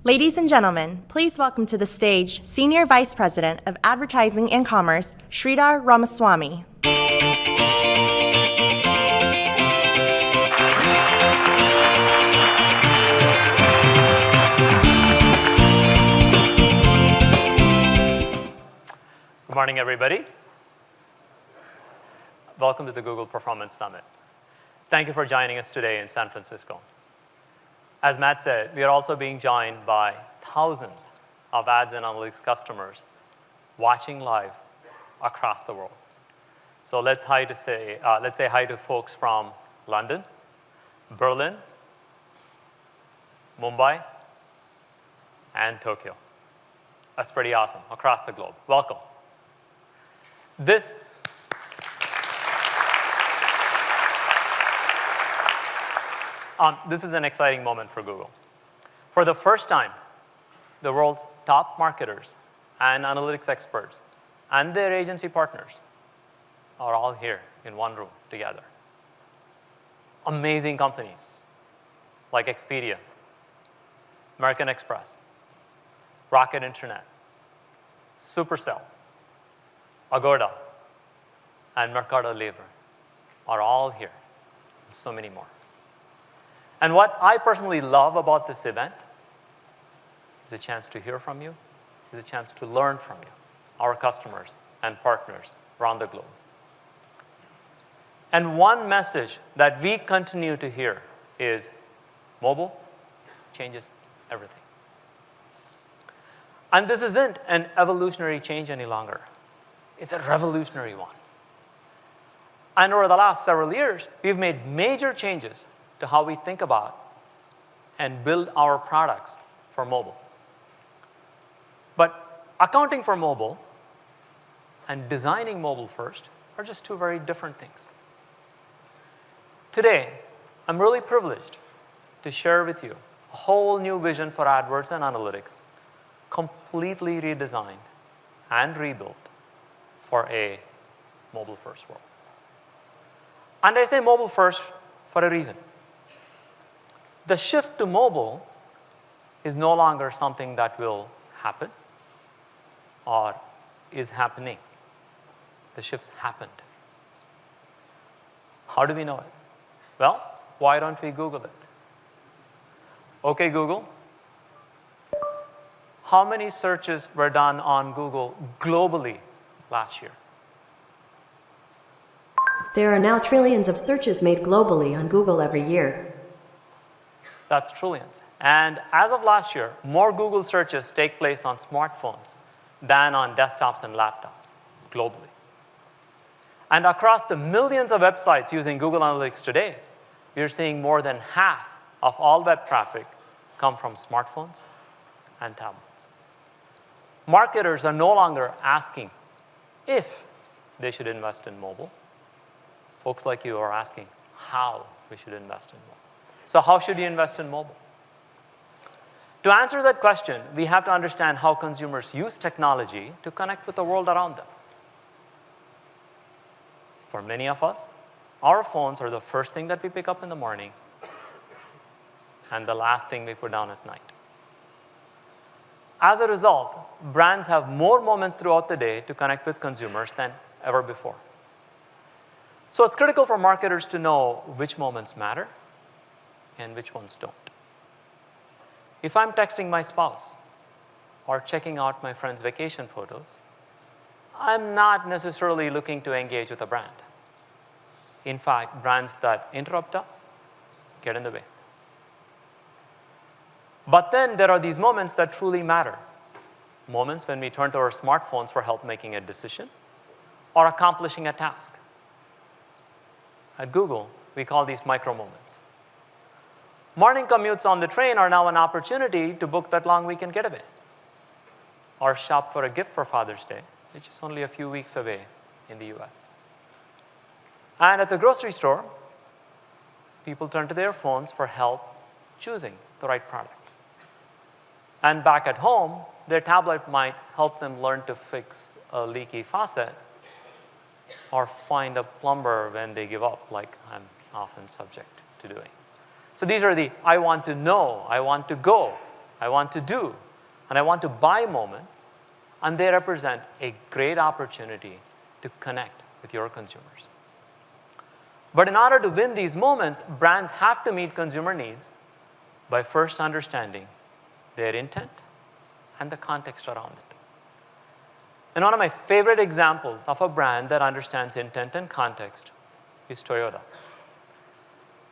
Ladies and gentlemen, please welcome to the stage Senior Vice President of Advertising and Commerce, Sridhar Ramaswamy. Good morning, everybody. Welcome to the Google Performance Summit. Thank you for joining us today in San Francisco. As Matt said, we are also being joined by thousands of ads and analytics customers watching live across the world. So let's say hi to folks from London, Berlin, Mumbai, and Tokyo. That's pretty awesome, across the globe. Welcome. This is an exciting moment for Google. For the first time, the world's top marketers and analytics experts and their agency partners are all here in one room together. Amazing companies like Expedia, American Express, Rocket Internet, Supercell, Agoda, and Mercado Libre are all here, and so many more. And what I personally love about this event is a chance to hear from you, is a chance to learn from you, our customers and partners around the globe. And one message that we continue to hear is mobile changes everything. And this isn't an evolutionary change any longer. It's a revolutionary one. And over the last several years, we've made major changes to how we think about and build our products for mobile. But accounting for mobile and designing mobile first are just two very different things. Today, I'm really privileged to share with you a whole new vision for AdWords and analytics, completely redesigned and rebuilt for a mobile-first world. And I say mobile-first for a reason. The shift to mobile is no longer something that will happen or is happening. The shift's happened. How do we know it? Well, why don't we Google it? Okay, Google, how many searches were done on Google globally last year? There are now trillions of searches made globally on Google every year. That's trillions. And as of last year, more Google searches take place on smartphones than on desktops and laptops globally. And across the millions of websites using Google Analytics today, we're seeing more than half of all web traffic come from smartphones and tablets. Marketers are no longer asking if they should invest in mobile. Folks like you are asking how we should invest in mobile. So how should you invest in mobile? To answer that question, we have to understand how consumers use technology to connect with the world around them. For many of us, our phones are the first thing that we pick up in the morning and the last thing we put down at night. As a result, brands have more moments throughout the day to connect with consumers than ever before. So it's critical for marketers to know which moments matter and which ones don't. If I'm texting my spouse or checking out my friend's vacation photos, I'm not necessarily looking to engage with a brand. In fact, brands that interrupt us get in the way. But then there are these moments that truly matter. Moments when we turn to our smartphones for help making a decision or accomplishing a task. At Google, we call these micro moments. Morning commutes on the train are now an opportunity to book that long weekend getaway or shop for a gift for Father's Day, which is only a few weeks away in the US. And at the grocery store, people turn to their phones for help choosing the right product. And back at home, their tablet might help them learn to fix a leaky faucet or find a plumber when they give up, like I'm often subject to doing. So these are the I want to know, I want to go I want to do, and I want to buy moments, and they represent a great opportunity to connect with your consumers. But in order to win these moments, brands have to meet consumer needs by first understanding their intent and the context around it. And one of my favorite examples of a brand that understands intent and context is Toyota.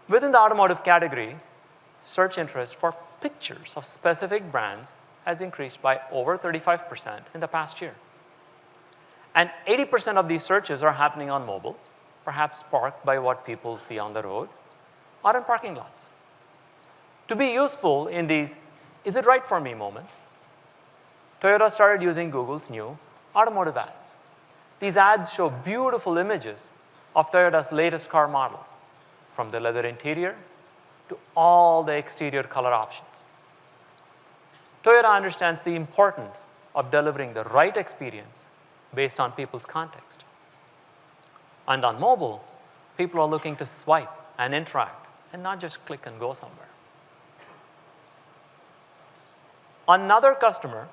Within the automotive category, search interest for pictures of specific brands has increased by over 35% in the past year. And 80% of these searches are happening on mobile, perhaps sparked by what people see on the road or in parking lots. To be useful in these "is it right for me" moments, Toyota started using Google's new automotive ads. These ads show beautiful images of Toyota's latest car models, from the leather interior to all the exterior color options. Toyota understands the importance of delivering the right experience based on people's context. And on mobile, people are looking to swipe and interact and not just click and go somewhere. Another customer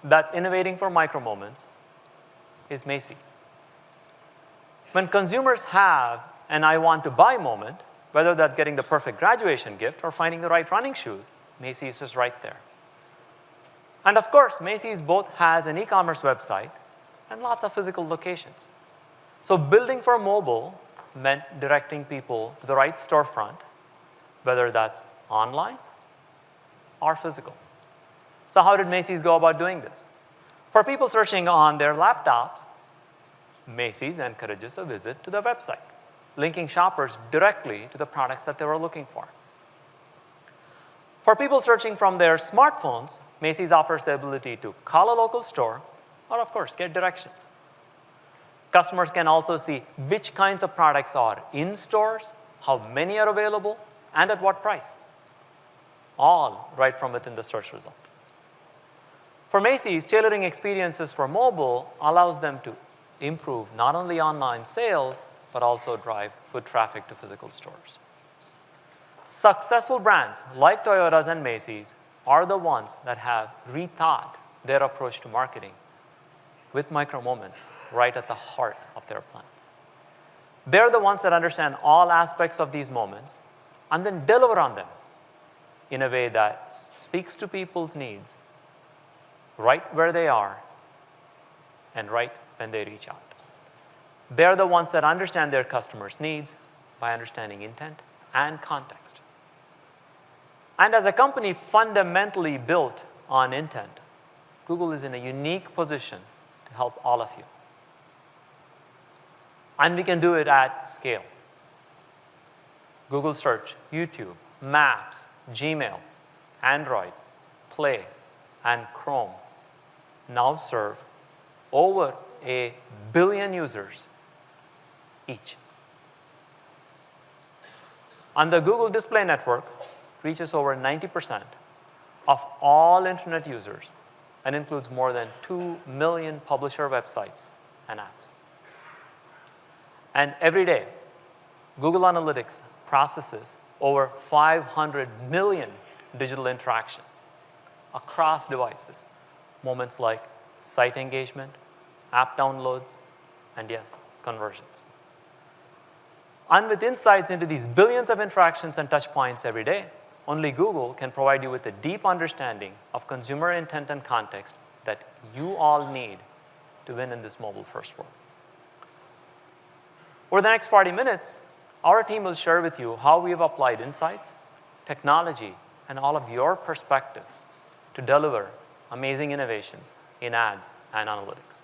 that's innovating for micro moments is Macy's. When consumers have an "I want to buy" moment, whether that's getting the perfect graduation gift or finding the right running shoes, Macy's is right there. And of course, Macy's both has an e-commerce website and lots of physical locations. So building for mobile meant directing people to the right storefront, whether that's online or physical. So how did Macy's go about doing this? For people searching on their laptops, Macy's encourages a visit to the website, linking shoppers directly to the products that they were looking for. For people searching from their smartphones, Macy's offers the ability to call a local store or, of course, get directions. Customers can also see which kinds of products are in stores, how many are available, and at what price, all right from within the search result. For Macy's, tailoring experiences for mobile allows them to improve not only online sales, but also drive foot traffic to physical stores. Successful brands like Toyota's and Macy's are the ones that have rethought their approach to marketing with micro moments right at the heart of their plans. They're the ones that understand all aspects of these moments and then deliver on them in a way that speaks to people's needs right where they are and right when they reach out. They're the ones that understand their customers' needs by understanding intent and context. And as a company fundamentally built on intent, Google is in a unique position to help all of you. And we can do it at scale. Google Search, YouTube, Maps, Gmail, Android, Play, and Chrome now serve over 1 billion users each. And the Google Display Network reaches over 90% of all internet users and includes more than 2 million publisher websites and apps. And every day, Google Analytics processes over 500 million digital interactions across devices. Moments like site engagement, app downloads, and yes, conversions. And with insights into these billions of interactions and touch points every day, only Google can provide you with a deep understanding of consumer intent and context that you all need to win in this mobile-first world. Over the next 40 minutes, our team will share with you how we have applied insights, technology, and all of your perspectives to deliver amazing innovations in ads and analytics.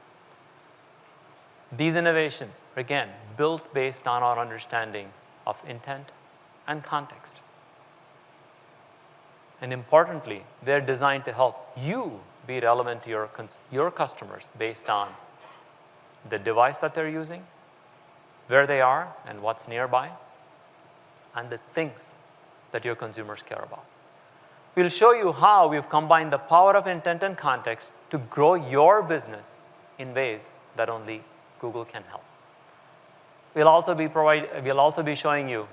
These innovations are, again, built based on our understanding of intent and context. And importantly, they're designed to help you be relevant to your customers based on the device that they're using, where they are and what's nearby, and the things that your consumers care about. We'll show you how we've combined the power of intent and context to grow your business in ways that only Google can help. We'll also be showing you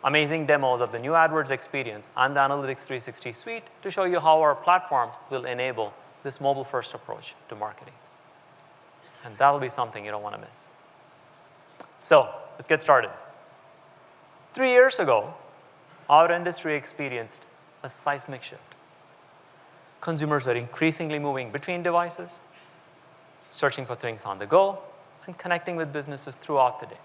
amazing demos of the new AdWords experience and the Analytics 360 suite to show you how our platforms will enable this mobile-first approach to marketing. And that'll be something you don't want to miss. So let's get started. 3 years ago, our industry experienced a seismic shift. Consumers are increasingly moving between devices, searching for things on the go, and connecting with businesses throughout the day.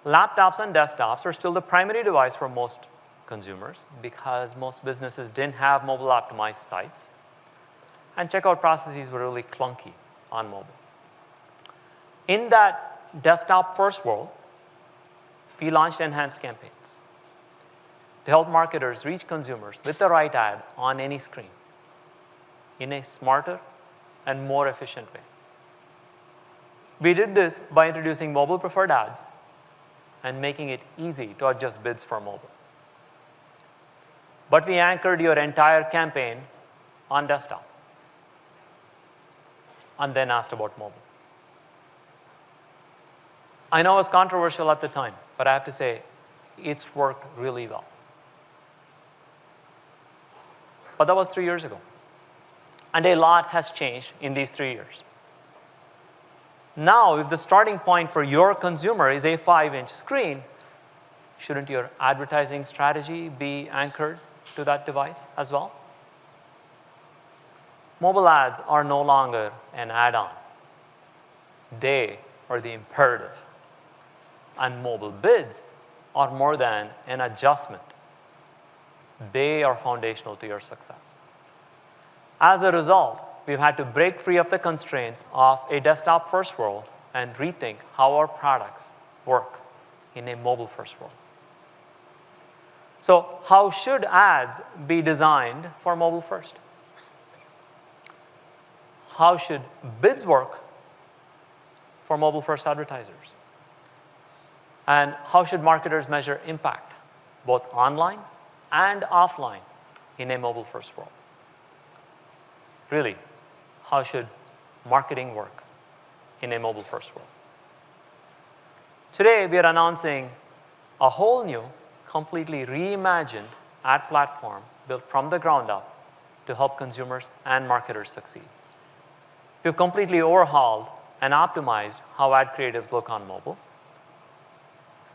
Laptops and desktops are still the primary device for most consumers because most businesses didn't have mobile-optimized sites, and checkout processes were really clunky on mobile. In that desktop-first world, we launched enhanced campaigns to help marketers reach consumers with the right ad on any screen in a smarter and more efficient way. We did this by introducing mobile-preferred ads and making it easy to adjust bids for mobile. But we anchored your entire campaign on desktop and then asked about mobile. I know it was controversial at the time, but I have to say, it's worked really well. But that was 3 years ago. And a lot has changed in these 3 years. Now, if the starting point for your consumer is a 5-inch screen, shouldn't your advertising strategy be anchored to that device as well? Mobile ads are no longer an add-on. They are the imperative. And mobile bids are more than an adjustment. They are foundational to your success. As a result, we've had to break free of the constraints of a desktop-first world and rethink how our products work in a mobile-first world. So how should ads be designed for mobile-first? How should bids work for mobile-first advertisers? And how should marketers measure impact, both online and offline, in a mobile-first world? Really, how should marketing work in a mobile-first world? Today, we are announcing a whole new, completely reimagined ad platform built from the ground up to help consumers and marketers succeed. We've completely overhauled and optimized how ad creatives look on mobile.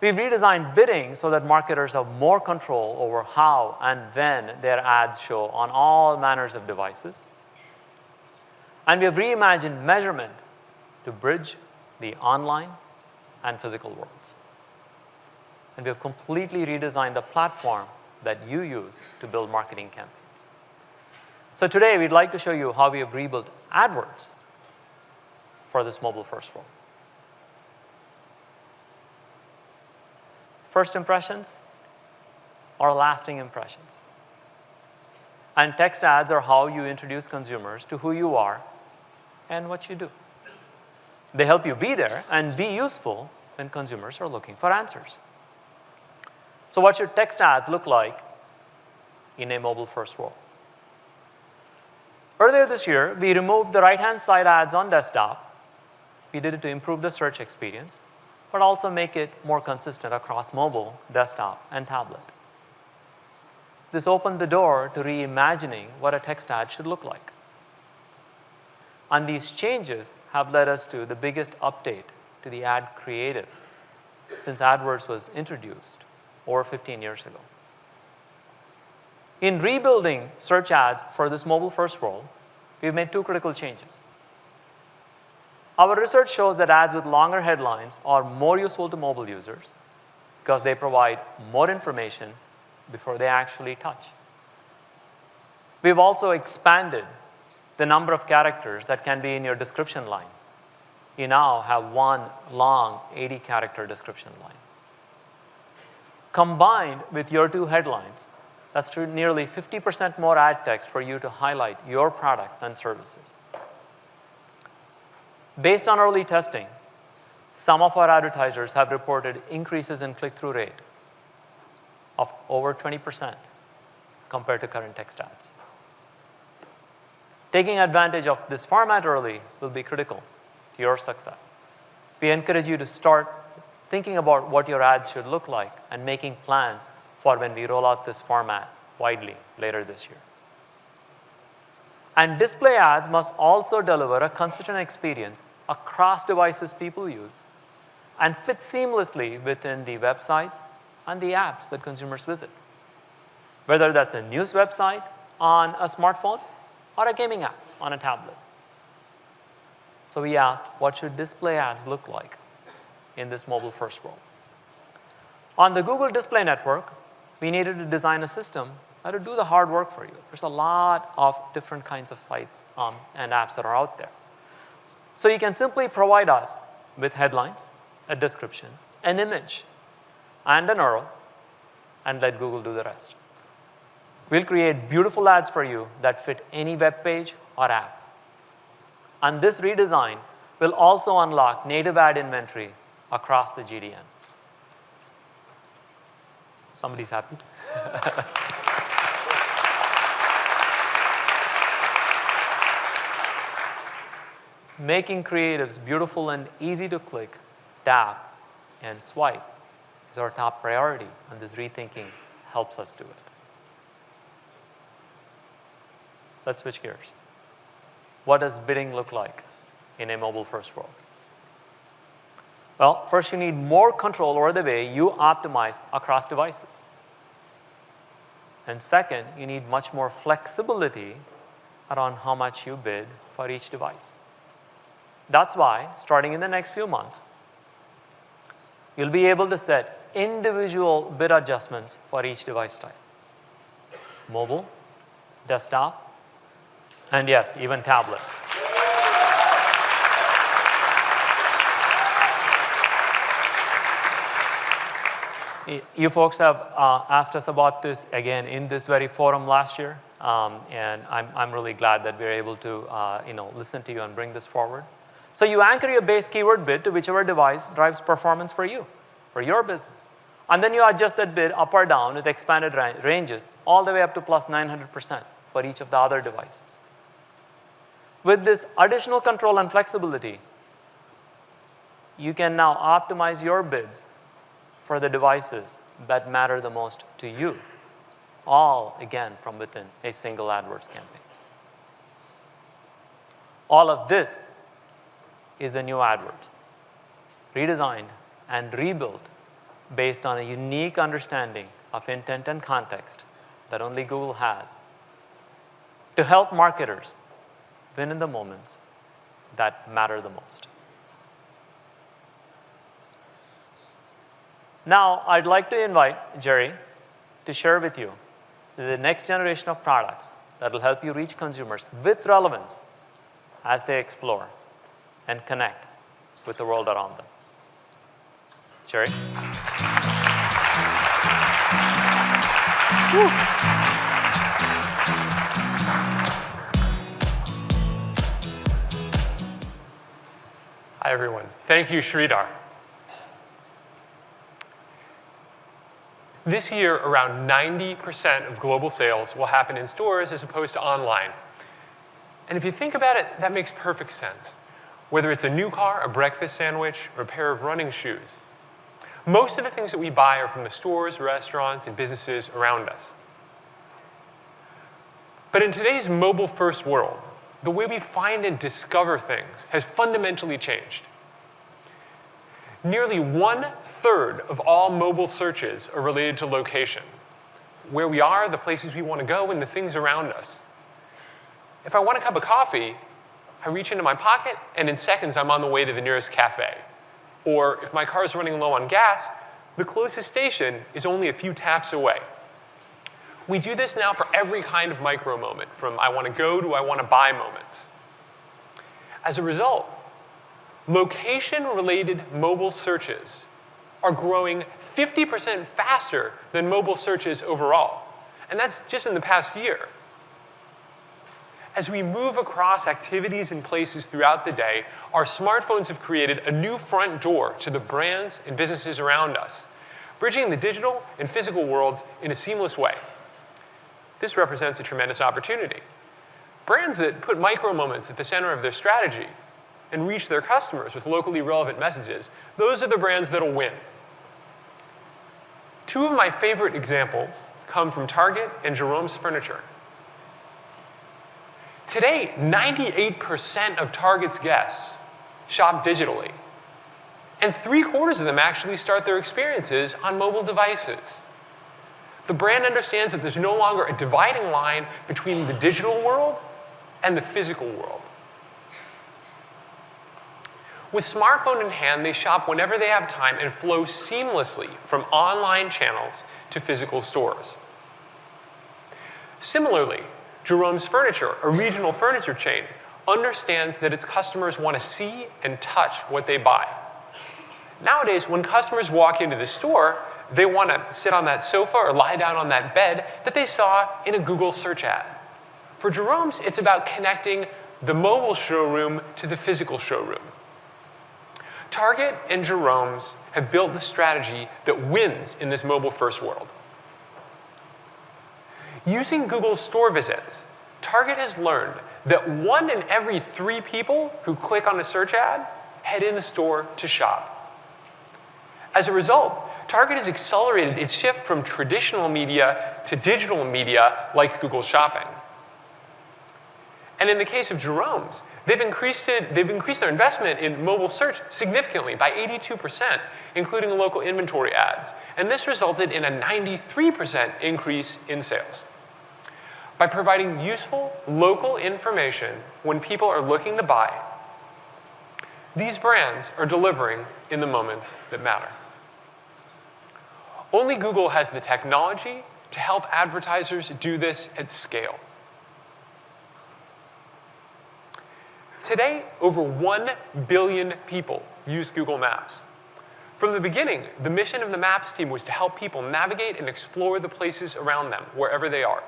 We've redesigned bidding so that marketers have more control over how and when their ads show on all manners of devices. And we have reimagined measurement to bridge the online and physical worlds. And we have completely redesigned the platform that you use to build marketing campaigns. So today, we'd like to show you how we have rebuilt AdWords for this mobile-first world. First impressions are lasting impressions. And text ads are how you introduce consumers to who you are and what you do. They help you be there and be useful when consumers are looking for answers. So what should text ads look like in a mobile-first world? Earlier this year, we removed the right-hand side ads on desktop. We did it to improve the search experience, but also make it more consistent across mobile, desktop, and tablet. This opened the door to reimagining what a text ad should look like. And these changes have led us to the biggest update to the ad creative since AdWords was introduced over 15 years ago. In rebuilding search ads for this mobile-first world, we've made 2 critical changes. Our research shows that ads with longer headlines are more useful to mobile users because they provide more information before they actually touch. We've also expanded the number of characters that can be in your description line. You now have one long 80-character description line. Combined with your 2 headlines, that's nearly 50% more ad text for you to highlight your products and services. Based on early testing, some of our advertisers have reported increases in click-through rate of over 20% compared to current text ads. Taking advantage of this format early will be critical to your success. We encourage you to start thinking about what your ads should look like and making plans for when we roll out this format widely later this year. And display ads must also deliver a consistent experience across devices people use and fit seamlessly within the websites and the apps that consumers visit, whether that's a news website on a smartphone or a gaming app on a tablet. So we asked, what should display ads look like in this mobile-first world? On the Google Display Network, we needed to design a system that would do the hard work for you. There's a lot of different kinds of sites and apps that are out there. So you can simply provide us with headlines, a description, an image, and an URL, and let Google do the rest. We'll create beautiful ads for you that fit any web page or app. And this redesign will also unlock native ad inventory across the GDN. Somebody's happy. Making creatives beautiful and easy to click, tap, and swipe is our top priority, and this rethinking helps us do it. Let's switch gears. What does bidding look like in a mobile-first world? Well, first you need more control over the way you optimize across devices. And second, you need much more flexibility around how much you bid for each device. That's why, starting in the next few months, you'll be able to set individual bid adjustments for each device type. Mobile, desktop, and yes, even tablet. You folks have asked us about this again in this very forum last year, and I'm really glad that we're able to listen to you and bring this forward. So you anchor your base keyword bid to whichever device drives performance for you, for your business. And then you adjust that bid up or down with expanded ranges all the way up to plus 900% for each of the other devices. With this additional control and flexibility, you can now optimize your bids for the devices that matter the most to you, all, again, from within a single AdWords campaign. All of this is the new AdWords, redesigned and rebuilt based on a unique understanding of intent and context that only Google has to help marketers win in the moments that matter the most. Now, I'd like to invite Jerry to share with you the next generation of products that will help you reach consumers with relevance as they explore and connect with the world around them. Jerry? Woo. Hi, everyone. Thank you, Sridhar. This year, around 90% of global sales will happen in stores as opposed to online. And if you think about it, that makes perfect sense. Whether it's a new car, a breakfast sandwich, or a pair of running shoes. Most of the things that we buy are from the stores, restaurants, and businesses around us. But in today's mobile-first world, the way we find and discover things has fundamentally changed. Nearly 1/3 of all mobile searches are related to location, where we are, the places we want to go, and the things around us. If I want a cup of coffee, I reach into my pocket, and in seconds, I'm on the way to the nearest cafe. Or if my car is running low on gas, the closest station is only a few taps away. We do this now for every kind of micro moment, from I want to go to I want to buy moments. As a result, location-related mobile searches are growing 50% faster than mobile searches overall. And that's just in the past year. As we move across activities and places throughout the day, our smartphones have created a new front door to the brands and businesses around us, bridging the digital and physical worlds in a seamless way. This represents a tremendous opportunity. Brands that put micro moments at the center of their strategy and reach their customers with locally relevant messages, those are the brands that'll win. Two of my favorite examples come from Target and Jerome's Furniture. Today, 98% of Target's guests shop digitally, and 3/4 of them actually start their experiences on mobile devices. The brand understands that there's no longer a dividing line between the digital world and the physical world. With smartphone in hand, they shop whenever they have time and flow seamlessly from online channels to physical stores. Similarly, Jerome's Furniture, a regional furniture chain, understands that its customers want to see and touch what they buy. Nowadays, when customers walk into the store, they want to sit on that sofa or lie down on that bed that they saw in a Google search ad. For Jerome's, it's about connecting the mobile showroom to the physical showroom. Target and Jerome's have built the strategy that wins in this mobile-first world. Using Google store visits, Target has learned that 1 in every 3 people who click on a search ad head in the store to shop. As a result, Target has accelerated its shift from traditional media to digital media like Google Shopping. And in the case of Jerome's, they've increased their investment in mobile search significantly by 82%, including local inventory ads. And this resulted in a 93% increase in sales. By providing useful local information when people are looking to buy, these brands are delivering in the moments that matter. Only Google has the technology to help advertisers do this at scale. Today, over 1 billion people use Google Maps. From the beginning, the mission of the Maps team was to help people navigate and explore the places around them, wherever they are.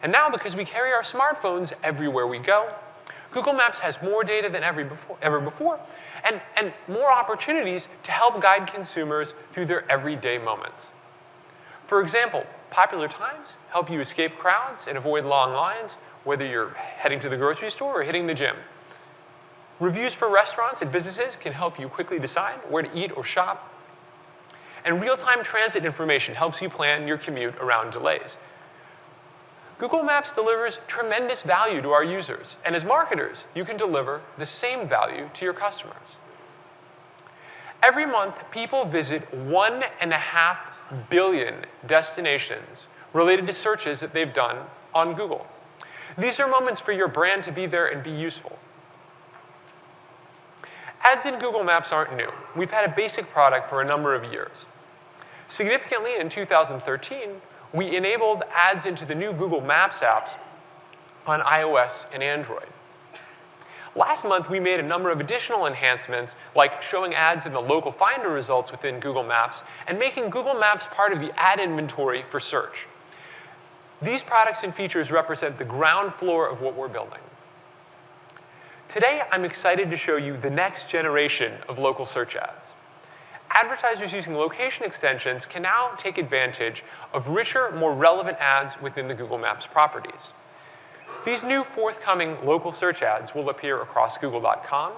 And now, because we carry our smartphones everywhere we go, Google Maps has more data than ever before, and more opportunities to help guide consumers through their everyday moments. For example, popular times help you escape crowds and avoid long lines, whether you're heading to the grocery store or hitting the gym. Reviews for restaurants and businesses can help you quickly decide where to eat or shop. And real-time transit information helps you plan your commute around delays. Google Maps delivers tremendous value to our users, and as marketers, you can deliver the same value to your customers. Every month, people visit 1.5 billion destinations related to searches that they've done on Google. These are moments for your brand to be there and be useful. Ads in Google Maps aren't new. We've had a basic product for a number of years. Significantly, in 2013, we enabled ads into the new Google Maps apps on iOS and Android. Last month, we made a number of additional enhancements, like showing ads in the local finder results within Google Maps and making Google Maps part of the ad inventory for search. These products and features represent the ground floor of what we're building. Today, I'm excited to show you the next generation of local search ads. Advertisers using location extensions can now take advantage of richer, more relevant ads within the Google Maps properties. These new forthcoming local search ads will appear across Google.com,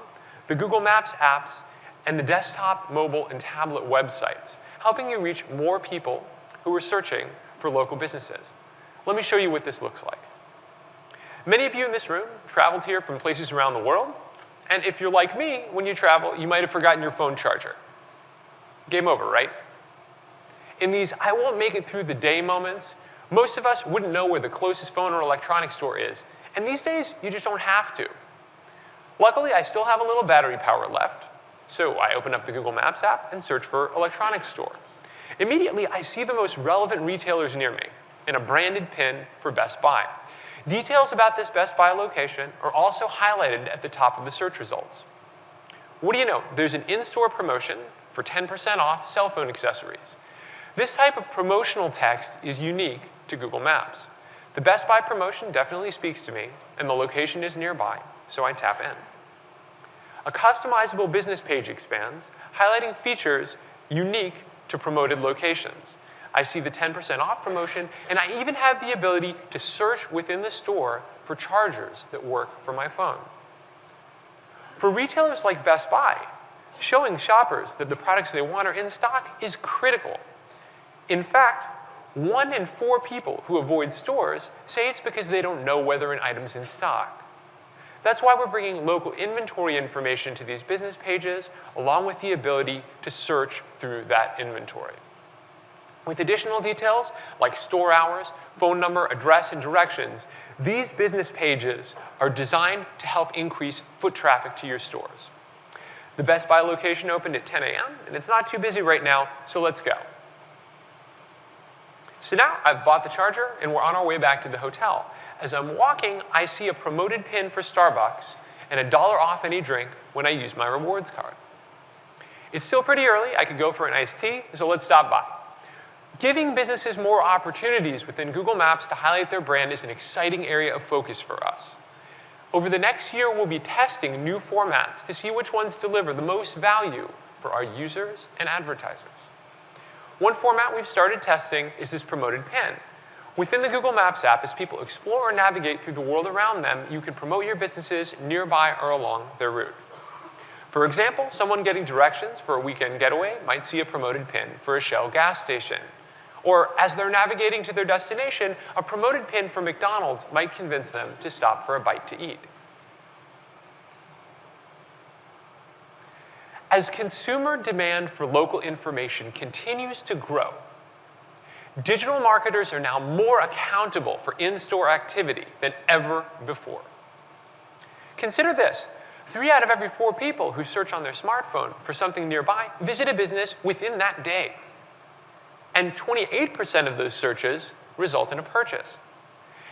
the Google Maps apps, and the desktop, mobile, and tablet websites, helping you reach more people who are searching for local businesses. Let me show you what this looks like. Many of you in this room traveled here from places around the world, and if you're like me, when you travel, you might have forgotten your phone charger. Game over, right? In these I won't make it through the day moments, most of us wouldn't know where the closest phone or electronics store is, and these days, you just don't have to. Luckily, I still have a little battery power left, so I open up the Google Maps app and search for electronics store. Immediately, I see the most relevant retailers near me and a branded pin for Best Buy. Details about this Best Buy location are also highlighted at the top of the search results. What do you know? There's an in-store promotion for 10% off cell phone accessories. This type of promotional text is unique to Google Maps. The Best Buy promotion definitely speaks to me, and the location is nearby, so I tap in. A customizable business page expands, highlighting features unique to promoted locations. I see the 10% off promotion, and I even have the ability to search within the store for chargers that work for my phone. For retailers like Best Buy, showing shoppers that the products they want are in stock is critical. In fact, 1 in 4 people who avoid stores say it's because they don't know whether an item's in stock. That's why we're bringing local inventory information to these business pages, along with the ability to search through that inventory. With additional details like store hours, phone number, address, and directions, these business pages are designed to help increase foot traffic to your stores. The Best Buy location opened at 10 a.m., and it's not too busy right now, so let's go. So now I've bought the charger, and we're on our way back to the hotel. As I'm walking, I see a promoted pin for Starbucks and $1 off any drink when I use my rewards card. It's still pretty early. I could go for an iced tea, so let's stop by. Giving businesses more opportunities within Google Maps to highlight their brand is an exciting area of focus for us. Over the next year, we'll be testing new formats to see which ones deliver the most value for our users and advertisers. One format we've started testing is this promoted pin. Within the Google Maps app, as people explore or navigate through the world around them, you can promote your businesses nearby or along their route. For example, someone getting directions for a weekend getaway might see a promoted pin for a Shell gas station. Or as they're navigating to their destination, a promoted pin for McDonald's might convince them to stop for a bite to eat. As consumer demand for local information continues to grow, digital marketers are now more accountable for in-store activity than ever before. Consider this. 3 out of every 4 people who search on their smartphone for something nearby visit a business within that day. And 28% of those searches result in a purchase.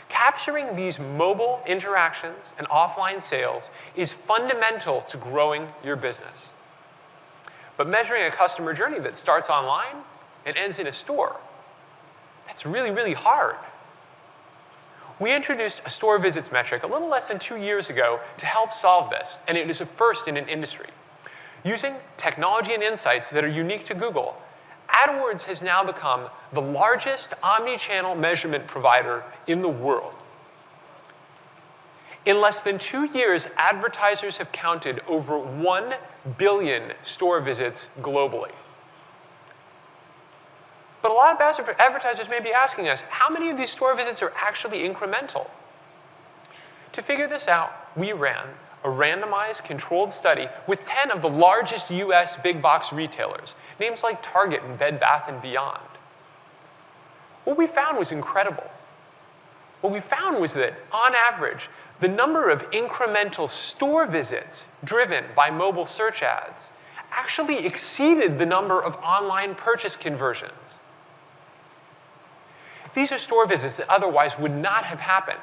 Capturing these mobile interactions and offline sales is fundamental to growing your business. But measuring a customer journey that starts online and ends in a store, that's really, really hard. We introduced a store visits metric a little less than 2 years ago to help solve this, and it is a first in an industry. Using technology and insights that are unique to Google, AdWords has now become the largest omni-channel measurement provider in the world. In less than 2 years, advertisers have counted over 1 billion store visits globally. But a lot of advertisers may be asking us, how many of these store visits are actually incremental? To figure this out, we ran a randomized controlled study with 10 of the largest US big box retailers, names like Target and Bed Bath & Beyond. What we found was incredible. What we found was that, on average, the number of incremental store visits driven by mobile search ads actually exceeded the number of online purchase conversions. These are store visits that otherwise would not have happened,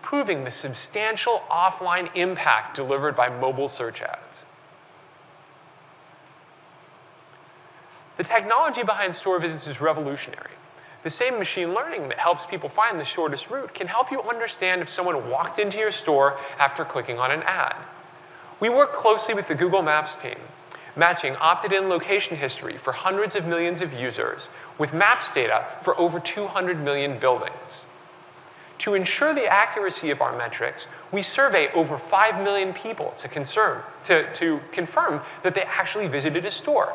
proving the substantial offline impact delivered by mobile search ads. The technology behind store visits is revolutionary. The same machine learning that helps people find the shortest route can help you understand if someone walked into your store after clicking on an ad. We work closely with the Google Maps team, matching opted-in location history for hundreds of millions of users with Maps data for over 200 million buildings. To ensure the accuracy of our metrics, we survey over 5 million people to confirm that they actually visited a store.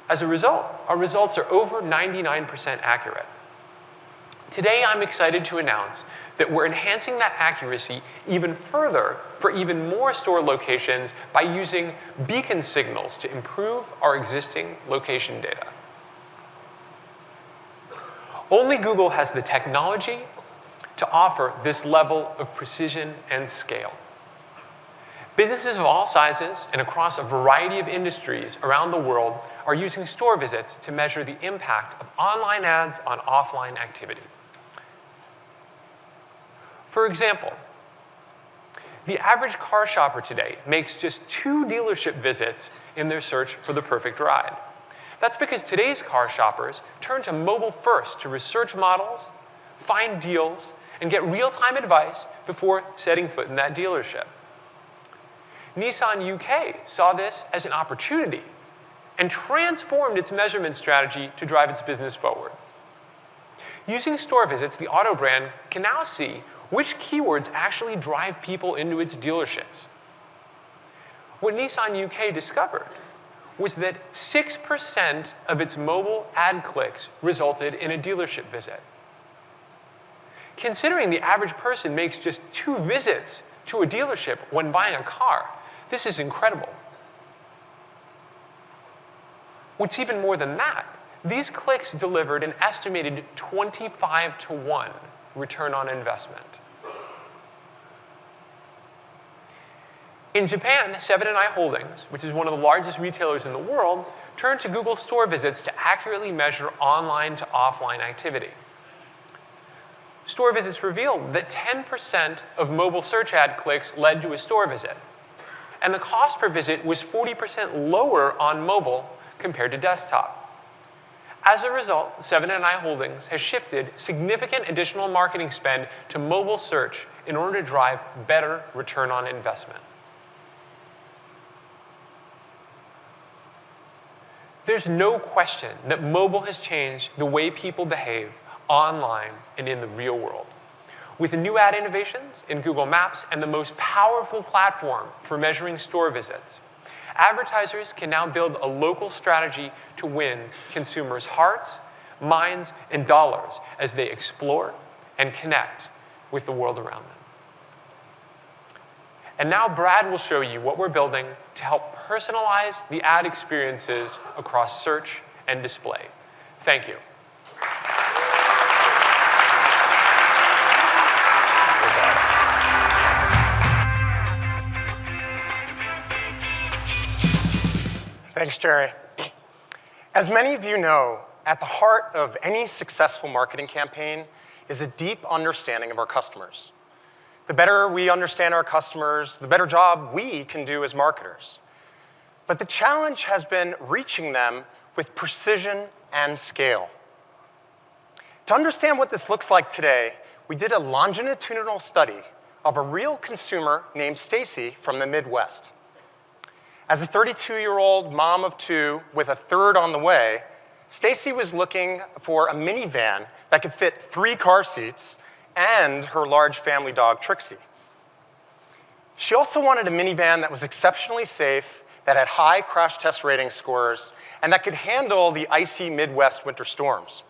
As a result, our results are over 99% accurate. Today, I'm excited to announce that we're enhancing that accuracy even further for even more store locations by using beacon signals to improve our existing location data. Only Google has the technology to offer this level of precision and scale. Businesses of all sizes and across a variety of industries around the world are using store visits to measure the impact of online ads on offline activity. For example, the average car shopper today makes just 2 dealership visits in their search for the perfect ride. That's because today's car shoppers turn to mobile first to research models, find deals, and get real-time advice before setting foot in that dealership. Nissan UK saw this as an opportunity and transformed its measurement strategy to drive its business forward. Using store visits, the auto brand can now see which keywords actually drive people into its dealerships. What Nissan UK discovered was that 6% of its mobile ad clicks resulted in a dealership visit. Considering the average person makes just 2 visits to a dealership when buying a car, this is incredible. What's even more than that, these clicks delivered an estimated 25-to-1 return on investment. In Japan, Seven & i Holdings, which is one of the largest retailers in the world, turned to Google store visits to accurately measure online to offline activity. Store visits revealed that 10% of mobile search ad clicks led to a store visit, and the cost per visit was 40% lower on mobile compared to desktop. As a result, Seven & i Holdings has shifted significant additional marketing spend to mobile search in order to drive better return on investment. There's no question that mobile has changed the way people behave online and in the real world. With new ad innovations in Google Maps and the most powerful platform for measuring store visits, advertisers can now build a local strategy to win consumers' hearts, minds, and dollars as they explore and connect with the world around them. And now Brad will show you what we're building to help personalize the ad experiences across search and display. Thank you. Thanks, Jerry. As many of you know, at the heart of any successful marketing campaign is a deep understanding of our customers. The better we understand our customers, the better job we can do as marketers. But the challenge has been reaching them with precision and scale. To understand what this looks like today, we did a longitudinal study of a real consumer named Stacy from the Midwest. As a 32-year-old mom of 2 with a third on the way, Stacy was looking for a minivan that could fit 3 car seats and her large family dog, Trixie. She also wanted a minivan that was exceptionally safe, that had high crash test rating scores, and that could handle the icy Midwest winter storms.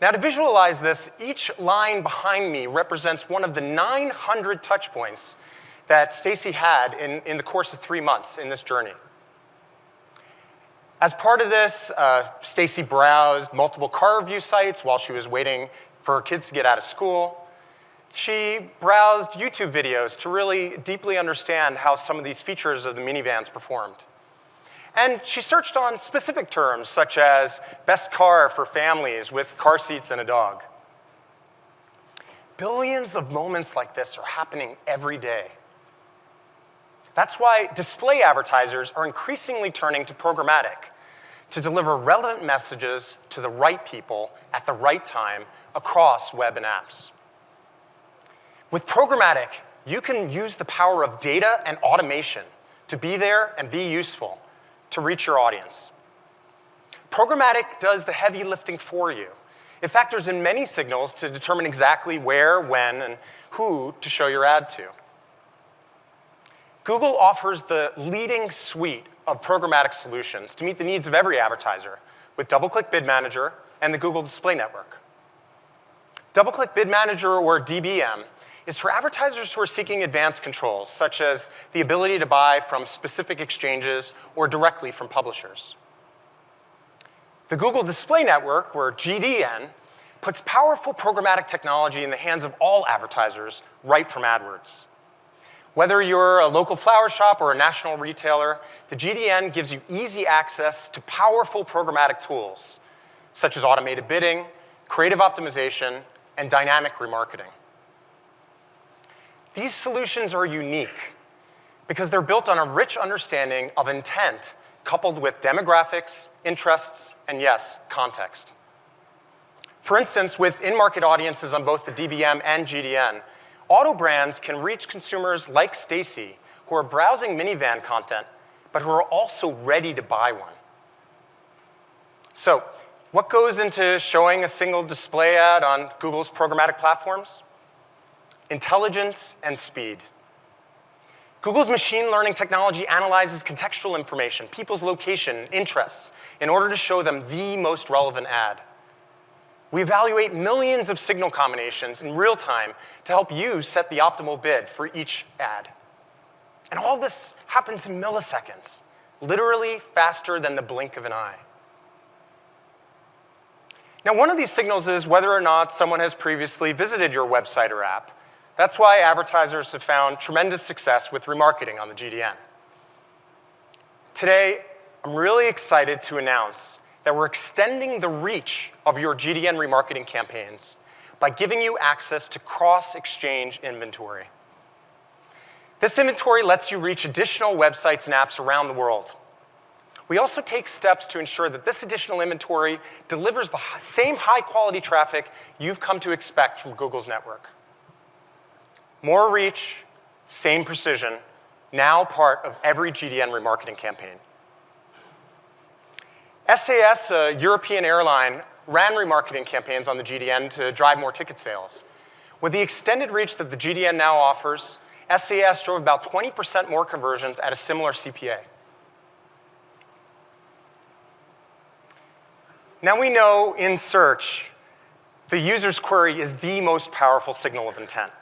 Now, to visualize this, each line behind me represents one of the 900 touch points that Stacy had in the course of 3 months in this journey. As part of this, Stacy browsed multiple car review sites while she was waiting for her kids to get out of school. She browsed YouTube videos to really deeply understand how some of these features of the minivans performed. And she searched on specific terms, such as best car for families with car seats and a dog. Billions of moments like this are happening every day. That's why display advertisers are increasingly turning to programmatic to deliver relevant messages to the right people at the right time across web and apps. With programmatic, you can use the power of data and automation to be there and be useful to reach your audience. Programmatic does the heavy lifting for you. It factors in many signals to determine exactly where, when, and who to show your ad to. Google offers the leading suite of programmatic solutions to meet the needs of every advertiser with DoubleClick Bid Manager and the Google Display Network. DoubleClick Bid Manager, or DBM, is for advertisers who are seeking advanced controls, such as the ability to buy from specific exchanges or directly from publishers. The Google Display Network, or GDN, puts powerful programmatic technology in the hands of all advertisers right from AdWords. Whether you're a local flower shop or a national retailer, the GDN gives you easy access to powerful programmatic tools, such as automated bidding, creative optimization, and dynamic remarketing. These solutions are unique because they're built on a rich understanding of intent coupled with demographics, interests, and yes, context. For instance, with in-market audiences on both the DBM and GDN, auto brands can reach consumers like Stacy who are browsing minivan content, but who are also ready to buy one. So, what goes into showing a single display ad on Google's programmatic platforms? Intelligence and speed. Google's machine learning technology analyzes contextual information, people's location, interests, in order to show them the most relevant ad. We evaluate millions of signal combinations in real time to help you set the optimal bid for each ad. And all this happens in milliseconds, literally faster than the blink of an eye. Now, one of these signals is whether or not someone has previously visited your website or app. That's why advertisers have found tremendous success with remarketing on the GDN. Today, I'm really excited to announce that we're extending the reach of your GDN remarketing campaigns by giving you access to cross-exchange inventory. This inventory lets you reach additional websites and apps around the world. We also take steps to ensure that this additional inventory delivers the same high-quality traffic you've come to expect from Google's network. More reach, same precision, now part of every GDN remarketing campaign. SAS, a European airline, ran remarketing campaigns on the GDN to drive more ticket sales. With the extended reach that the GDN now offers, SAS drove about 20% more conversions at a similar CPA. Now we know in search, the user's query is the most powerful signal of intent.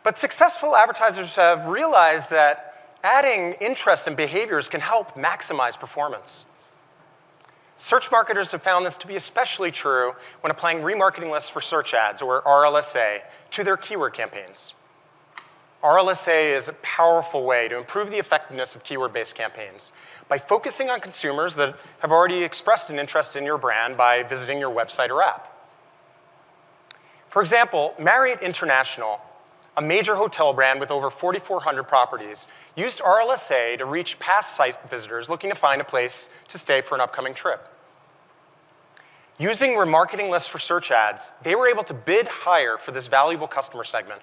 But successful advertisers have realized that adding interests and behaviors can help maximize performance. Search marketers have found this to be especially true when applying remarketing lists for search ads, or RLSA, to their keyword campaigns. RLSA is a powerful way to improve the effectiveness of keyword-based campaigns by focusing on consumers that have already expressed an interest in your brand by visiting your website or app. For example, Marriott International, a major hotel brand with over 4,400 properties, used RLSA to reach past site visitors looking to find a place to stay for an upcoming trip. Using remarketing lists for search ads, they were able to bid higher for this valuable customer segment,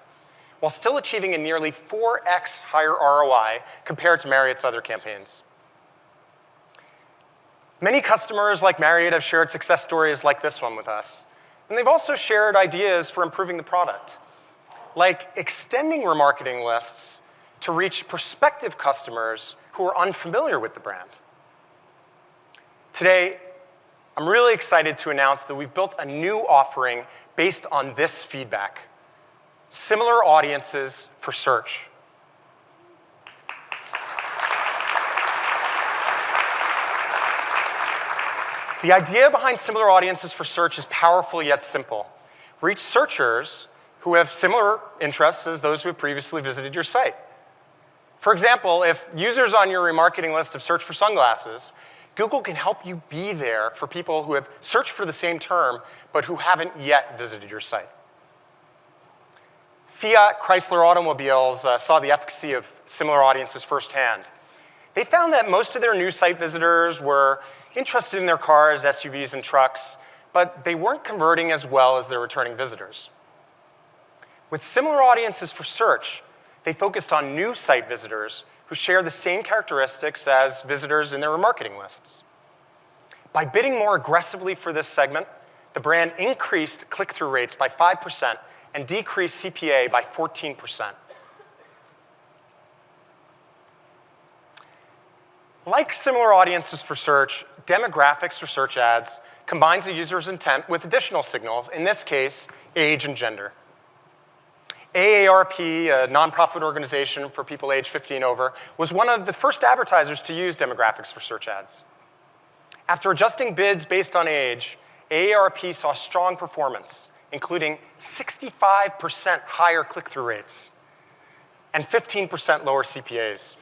while still achieving a nearly 4x higher ROI compared to Marriott's other campaigns. Many customers like Marriott have shared success stories like this one with us, and they've also shared ideas for improving the product, like extending remarketing lists to reach prospective customers who are unfamiliar with the brand. Today, I'm really excited to announce that we've built a new offering based on this feedback: similar audiences for search. The idea behind similar audiences for search is powerful yet simple. Reach searchers who have similar interests as those who have previously visited your site. For example, if users on your remarketing list have searched for sunglasses, Google can help you be there for people who have searched for the same term but who haven't yet visited your site. Fiat Chrysler Automobiles saw the efficacy of similar audiences firsthand. They found that most of their new site visitors were interested in their cars, SUVs, and trucks, but they weren't converting as well as their returning visitors. With similar audiences for search, they focused on new site visitors who share the same characteristics as visitors in their remarketing lists. By bidding more aggressively for this segment, the brand increased click-through rates by 5% and decreased CPA by 14%. Like similar audiences for search, demographics for search ads combines the user's intent with additional signals, in this case, age and gender. AARP, a nonprofit organization for people aged 50 and over, was one of the first advertisers to use demographics for search ads. After adjusting bids based on age, AARP saw strong performance, including 65% higher click-through rates and 15% lower CPAs.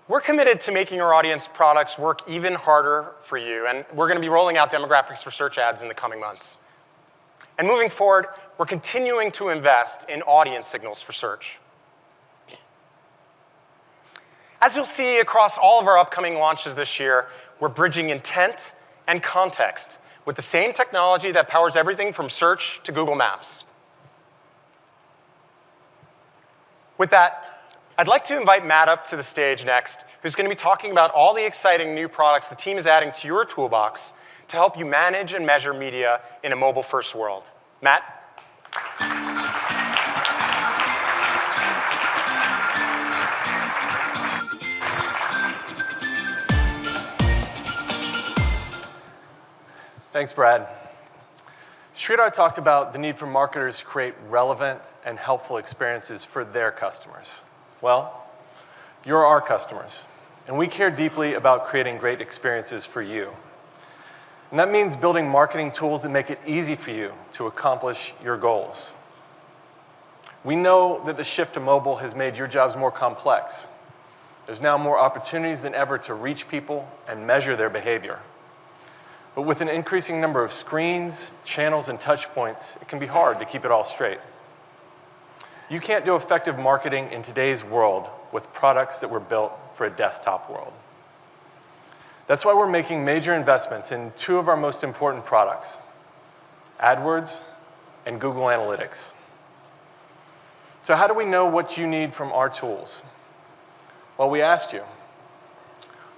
We're committed to making our audience products work even harder for you, and we're going to be rolling out demographics for search ads in the coming months. And moving forward, we're continuing to invest in audience signals for search. As you'll see across all of our upcoming launches this year, we're bridging intent and context with the same technology that powers everything from search to Google Maps. With that, I'd like to invite Matt up to the stage next, who's going to be talking about all the exciting new products the team is adding to your toolbox to help you manage and measure media in a mobile-first world. Matt? Thanks, Brad. Sridhar talked about the need for marketers to create relevant and helpful experiences for their customers. Well, you're our customers, and we care deeply about creating great experiences for you. And that means building marketing tools that make it easy for you to accomplish your goals. We know that the shift to mobile has made your jobs more complex. There's now more opportunities than ever to reach people and measure their behavior. But with an increasing number of screens, channels, and touch points, it can be hard to keep it all straight. You can't do effective marketing in today's world with products that were built for a desktop world. That's why we're making major investments in two of our most important products, AdWords and Google Analytics. So how do we know what you need from our tools? Well, we asked you.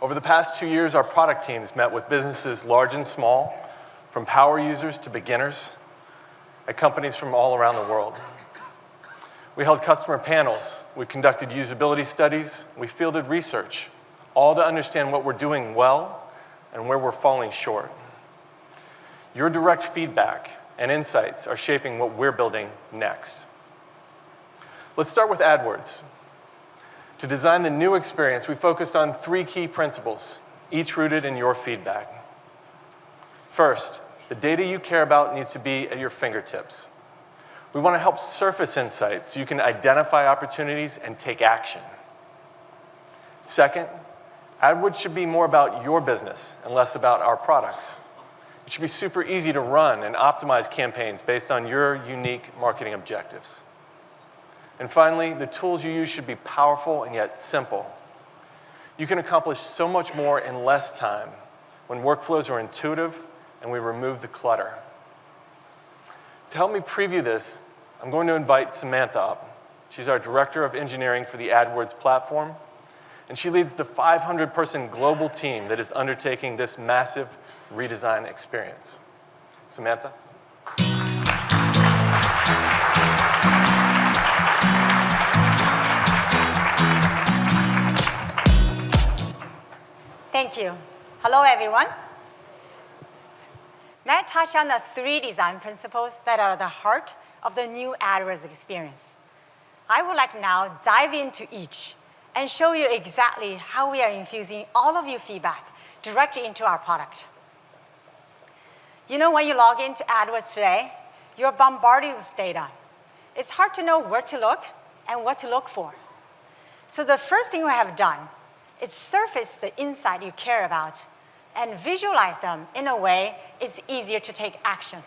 Over the past 2 years, our product teams met with businesses large and small, from power users to beginners, at companies from all around the world. We held customer panels, we conducted usability studies, we fielded research, all to understand what we're doing well and where we're falling short. Your direct feedback and insights are shaping what we're building next. Let's start with AdWords. To design the new experience, we focused on 3 key principles, each rooted in your feedback. First, the data you care about needs to be at your fingertips. We want to help surface insights so you can identify opportunities and take action. Second, AdWords should be more about your business and less about our products. It should be super easy to run and optimize campaigns based on your unique marketing objectives. And finally, the tools you use should be powerful and yet simple. You can accomplish so much more in less time when workflows are intuitive and we remove the clutter. To help me preview this, I'm going to invite Samantha up. She's our Director of Engineering for the AdWords platform, and she leads the 500-person global team that is undertaking this massive redesign experience. Samantha? Thank you. Hello, everyone. May I touch on the 3 design principles that are the heart of the new AdWords experience? I would like now dive into each and show you exactly how we are infusing all of your feedback directly into our product. You know, when you log into AdWords today, you're bombarded with data. It's hard to know where to look and what to look for. So the first thing we have done is surface the insight you care about and visualize them in a way it's easier to take action.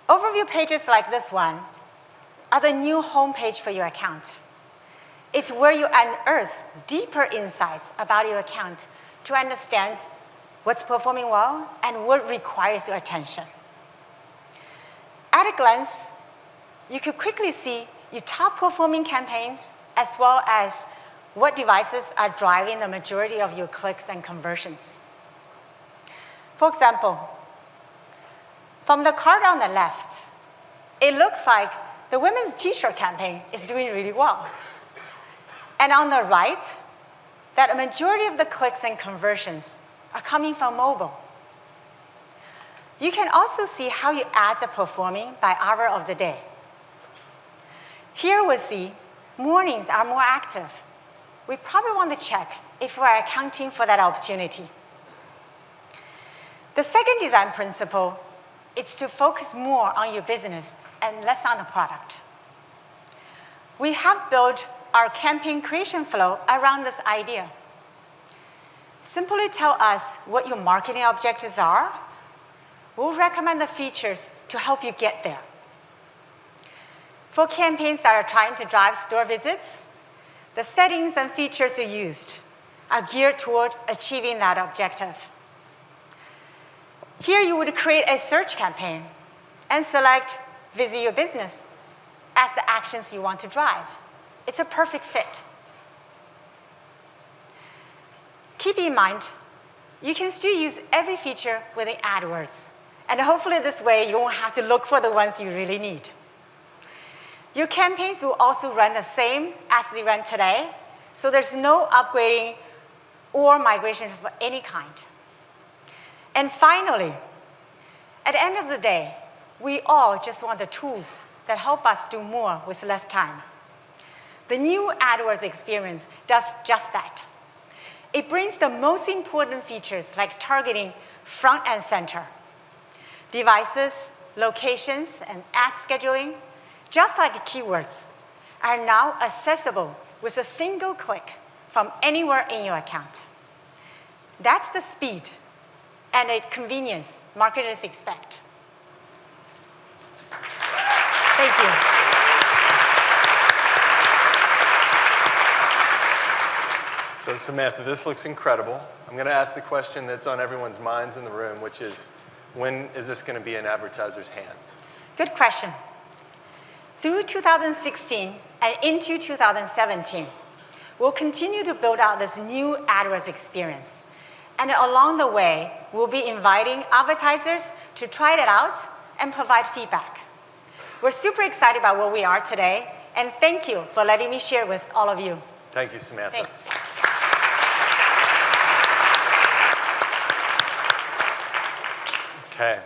Overview pages like this one are the new homepage for your account. It's where you unearth deeper insights about your account to understand what's performing well and what requires your attention. At a glance, you could quickly see your top performing campaigns as well as what devices are driving the majority of your clicks and conversions. For example, from the card on the left, it looks like the women's t-shirt campaign is doing really well. And on the right, that a majority of the clicks and conversions are coming from mobile. You can also see how your ads are performing by hour of the day. Here we see mornings are more active. We probably want to check if we're accounting for that opportunity. The second design principle is to focus more on your business and less on the product. We have built our campaign creation flow around this idea. Simply tell us what your marketing objectives are. We'll recommend the features to help you get there. For campaigns that are trying to drive store visits, the settings and features you used are geared toward achieving that objective. Here you would create a search campaign and select Visit Your Business as the actions you want to drive. It's a perfect fit. Keep in mind, you can still use every feature within AdWords, and hopefully this way you won't have to look for the ones you really need. Your campaigns will also run the same as they run today, so there's no upgrading or migration of any kind. And finally, at the end of the day, we all just want the tools that help us do more with less time. The new AdWords experience does just that. It brings the most important features like targeting front and center. Devices, locations, and ad scheduling, just like keywords, are now accessible with a single click from anywhere in your account. That's the speed and the convenience marketers expect. Thank you. So Samantha, this looks incredible. I'm going to ask the question that's on everyone's minds in the room, which is, when is this going to be in advertisers' hands? Good question. Through 2016 and into 2017, we'll continue to build out this new AdWords experience. And along the way, we'll be inviting advertisers to try it out and provide feedback. We're super excited about where we are today, and thank you for letting me share with all of you. Thank you, Samantha. Thanks. Okay.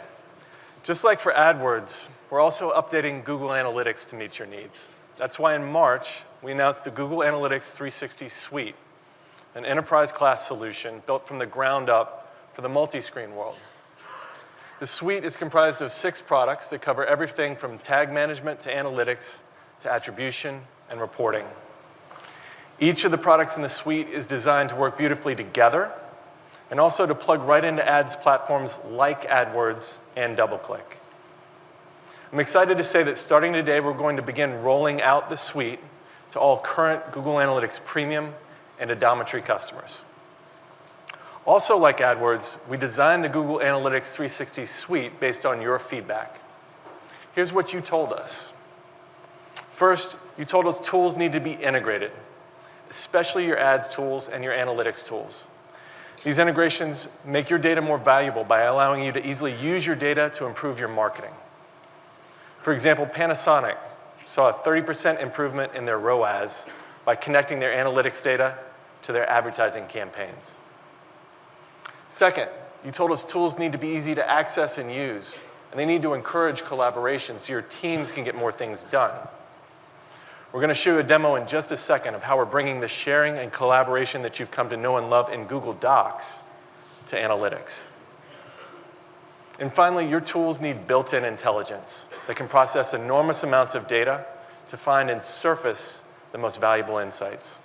Just like for AdWords, we're also updating Google Analytics to meet your needs. That's why in March, we announced the Google Analytics 360 Suite, an enterprise-class solution built from the ground up for the multi-screen world. The suite is comprised of 6 products that cover everything from tag management to analytics to attribution and reporting. Each of the products in the suite is designed to work beautifully together and also to plug right into ads platforms like AdWords and DoubleClick. I'm excited to say that starting today, we're going to begin rolling out the suite to all current Google Analytics Premium and Adometry customers. Also like AdWords, we designed the Google Analytics 360 Suite based on your feedback. Here's what you told us. First, you told us tools need to be integrated, especially your ads tools and your analytics tools. These integrations make your data more valuable by allowing you to easily use your data to improve your marketing. For example, Panasonic saw a 30% improvement in their ROAS by connecting their analytics data to their advertising campaigns. Second, you told us tools need to be easy to access and use, and they need to encourage collaboration so your teams can get more things done. We're going to show you a demo in just a second of how we're bringing the sharing and collaboration that you've come to know and love in Google Docs to analytics. And finally, your tools need built-in intelligence that can process enormous amounts of data to find and surface the most valuable insights.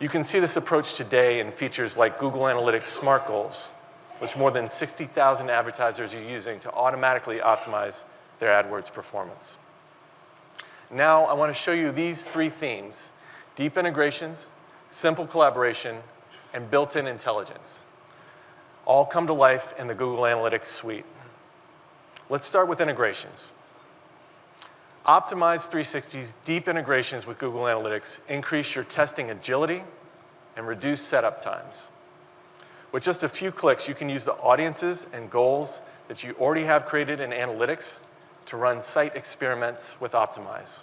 You can see this approach today in features like Google Analytics Smart Goals, which more than 60,000 advertisers are using to automatically optimize their AdWords performance. Now, I want to show you these 3 themes: deep integrations, simple collaboration, and built-in intelligence. All come to life in the Google Analytics Suite. Let's start with integrations. Optimize 360's deep integrations with Google Analytics increase your testing agility and reduce setup times. With just a few clicks, you can use the audiences and goals that you already have created in Analytics to run site experiments with Optimize.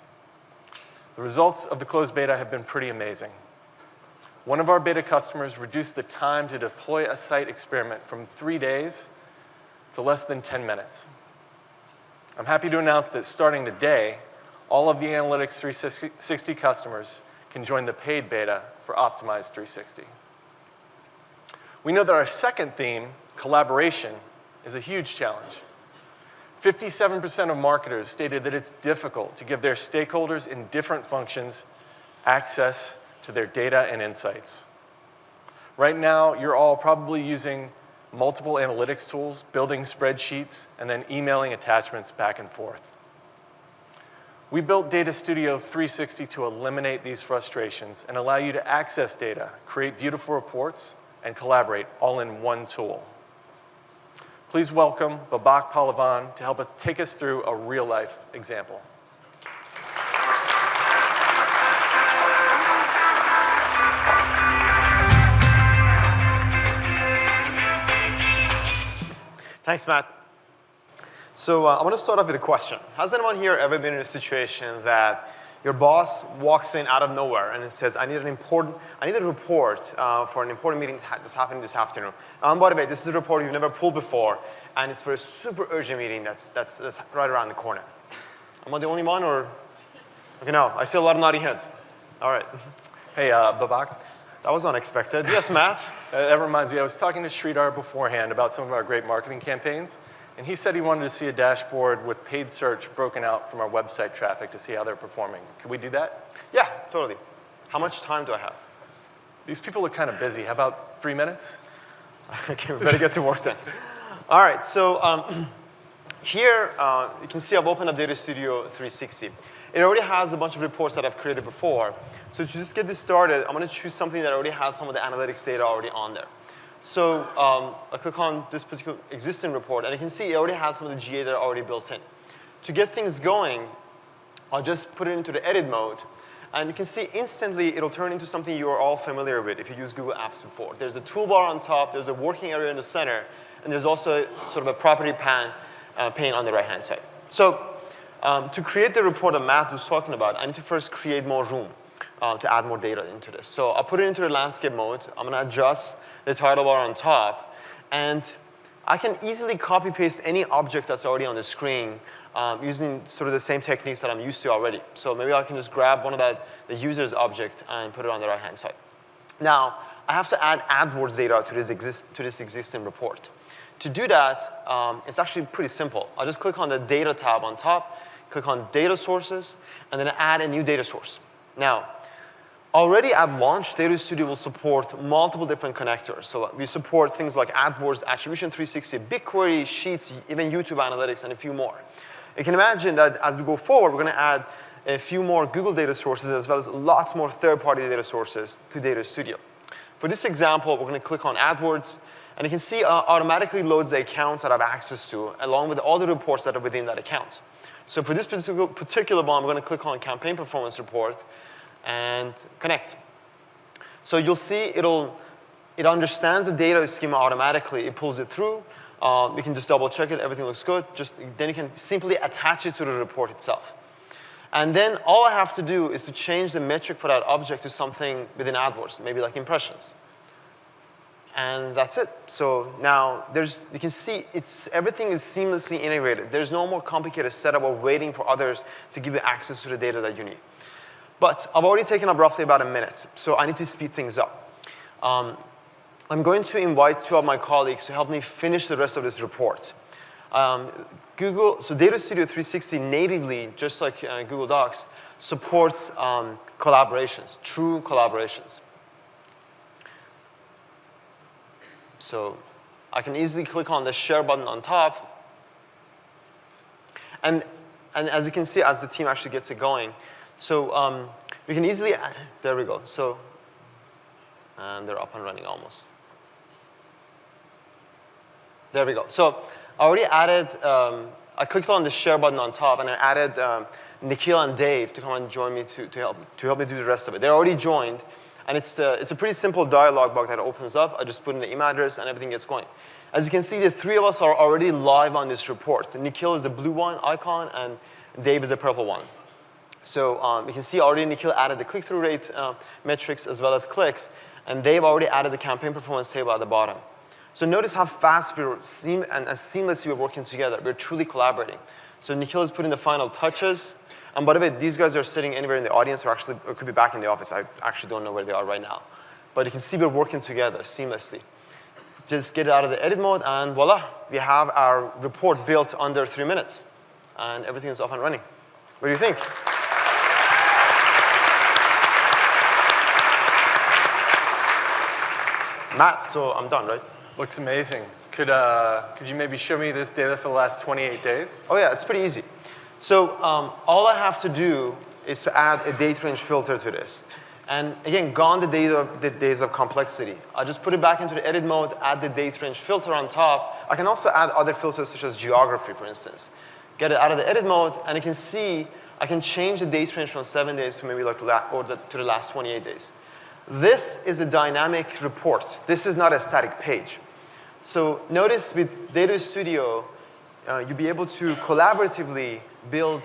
The results of the closed beta have been pretty amazing. One of our beta customers reduced the time to deploy a site experiment from 3 days to less than 10 minutes. I'm happy to announce that starting today, all of the Analytics 360 customers can join the paid beta for Optimize 360. We know that our second theme, collaboration, is a huge challenge. 57% of marketers stated that it's difficult to give their stakeholders in different functions access to their data and insights. Right now, you're all probably using multiple analytics tools, building spreadsheets, and then emailing attachments back and forth. We built Data Studio 360 to eliminate these frustrations and allow you to access data, create beautiful reports, and collaborate all in one tool. Please welcome Babak Pahlavan to help us take us through a real-life example. Thanks, Matt. So I want to start off with a question. Has anyone here ever been in a situation that Your boss walks in out of nowhere and it says, I need a report for an important meeting that's happening this afternoon. By the way, this is a report you've never pulled before, and it's for a super urgent meeting that's right around the corner. Am I the only one, or? Okay, no, I see a lot of nodding heads. All right. Hey, Babak. That was unexpected. Yes, Matt? That reminds me, I was talking to Sridhar beforehand about some of our great marketing campaigns, and he said he wanted to see a dashboard with paid search broken out from our website traffic to see how they're performing. Could we do that? Yeah, totally. How much time do I have? These people look kind of busy. How about 3 minutes? Okay, we better get to work then. All right, so here you can see I've opened up Data Studio 360. It already has a bunch of reports that I've created before. So to just get this started, I'm going to choose something that already has some of the analytics data already on there. So I click on this particular existing report, and you can see it already has some of the GA that are already built in. To get things going, I'll just put it into the edit mode. And you can see instantly it'll turn into something you are all familiar with if you used Google Apps before. There's a toolbar on top, there's a working area in the center, and there's also sort of a property pane on the right-hand side. So to create the report that Matt was talking about, I need to first create more room to add more data into this. So I'll put it into the landscape mode. I'm going to adjust the title bar on top. And I can easily copy-paste any object that's already on the screen using sort of the same techniques that I'm used to already. So maybe I can just grab one of the user's object and put it on the right-hand side. Now, I have to add AdWords data to this existing report. To do that, it's actually pretty simple. I'll just click on the Data tab on top, click on Data Sources, and then add a new data source. Now, already at launch, Data Studio will support multiple different connectors. So we support things like AdWords, Attribution 360, BigQuery, Sheets, even YouTube Analytics, and a few more. You can imagine that as we go forward, we're going to add a few more Google data sources as well as lots more third-party data sources to Data Studio. For this example, we're going to click on AdWords, and you can see automatically loads the accounts that I have access to, along with all the reports that are within that account. So for this particular one, I'm going to click on Campaign Performance Report and connect. So you'll see it understands the data schema automatically. It pulls it through. You can just double check it. Everything looks good. Then you can simply attach it to the report itself. And then all I have to do is to change the metric for that object to something within AdWords, maybe like impressions. And that's it. So now you can see everything is seamlessly integrated. There's no more complicated setup or waiting for others to give you access to the data that you need. But I've already taken up roughly about a minute, so I need to speed things up. I'm going to invite 2 of my colleagues to help me finish the rest of this report. So Data Studio 360 natively, just like Google Docs, supports collaborations, true collaborations. So I can easily click on the share button on top. And as you can see, as the team actually gets it going, so we can easily, there we go. So, and they're up and running almost. There we go. So I already added, I clicked on the share button on top, and I added Nikhil and Dave to come and join me to help me do the rest of it. They're already joined. And it's a pretty simple dialog box that opens up. I just put in the email address, and everything gets going. As you can see, the 3 of us are already live on this report. Nikhil is the blue one icon, and Dave is the purple one. So you can see already Nikhil added the click-through rate metrics as well as clicks, and Dave already added the campaign performance table at the bottom. So notice how fast and as seamlessly we're working together. We're truly collaborating. So Nikhil is putting the final touches. And by the way, these guys are sitting anywhere in the audience or could be back in the office. I actually don't know where they are right now. But you can see we're working together seamlessly. Just get it out of the edit mode, and voila, we have our report built under 3 minutes. And everything is up and running. What do you think? Matt, so I'm done, right? Looks amazing. Could you maybe show me this data for the last 28 days? Oh yeah, it's pretty easy. So all I have to do is to add a date range filter to this. And again, gone the days of complexity. I just put it back into the edit mode, add the date range filter on top. I can also add other filters such as geography, for instance. Get it out of the edit mode, and you can see I can change the date range from 7 days to maybe like to the last 28 days. This is a dynamic report. This is not a static page. So notice with Data Studio, you'll be able to collaboratively build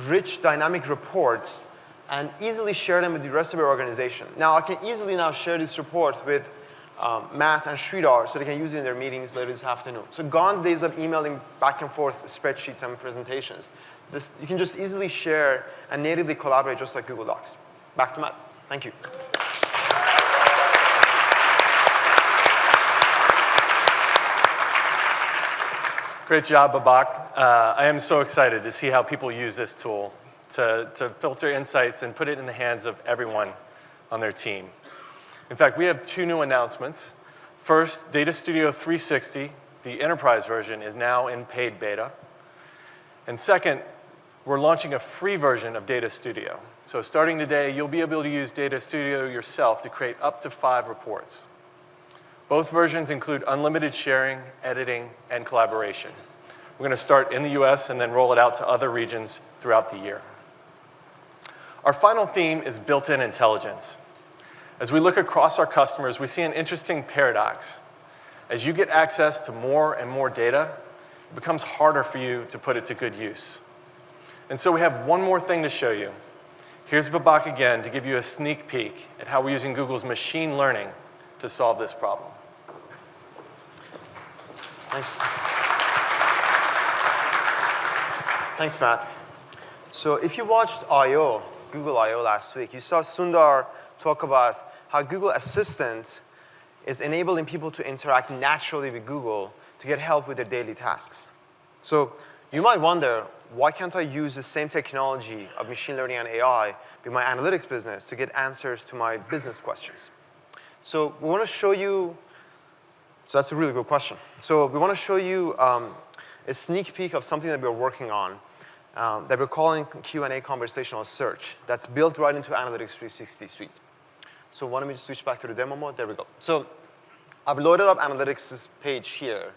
rich dynamic reports and easily share them with the rest of your organization. Now, I can easily now share this report with Matt and Sridhar so they can use it in their meetings later this afternoon. So gone the days of emailing back and forth spreadsheets and presentations. You can just easily share and natively collaborate just like Google Docs. Back to Matt. Thank you. Great job, Babak. I am so excited to see how people use this tool to filter insights and put it in the hands of everyone on their team. In fact, we have 2 new announcements. First, Data Studio 360, the enterprise version, is now in paid beta. And second, we're launching a free version of Data Studio. So starting today, you'll be able to use Data Studio yourself to create up to 5 reports. Both versions include unlimited sharing, editing, and collaboration. We're going to start in the US and then roll it out to other regions throughout the year. Our final theme is built-in intelligence. As we look across our customers, we see an interesting paradox. As you get access to more and more data, it becomes harder for you to put it to good use. And so we have one more thing to show you. Here's Babak again to give you a sneak peek at how we're using Google's machine learning to solve this problem. Thanks. Thanks, Matt. So if you watched I/O, Google I/O last week, you saw Sundar talk about how Google Assistant is enabling people to interact naturally with Google to get help with their daily tasks. So you might wonder, why can't I use the same technology of machine learning and AI with my analytics business to get answers to my business questions? So we want to show you, so that's a really good question. So we want to show you a sneak peek of something that we're working on that we're calling Q&A conversational search that's built right into Analytics 360 Suite. So why don't we just switch back to the demo mode? There we go. So I've loaded up Analytics' page here.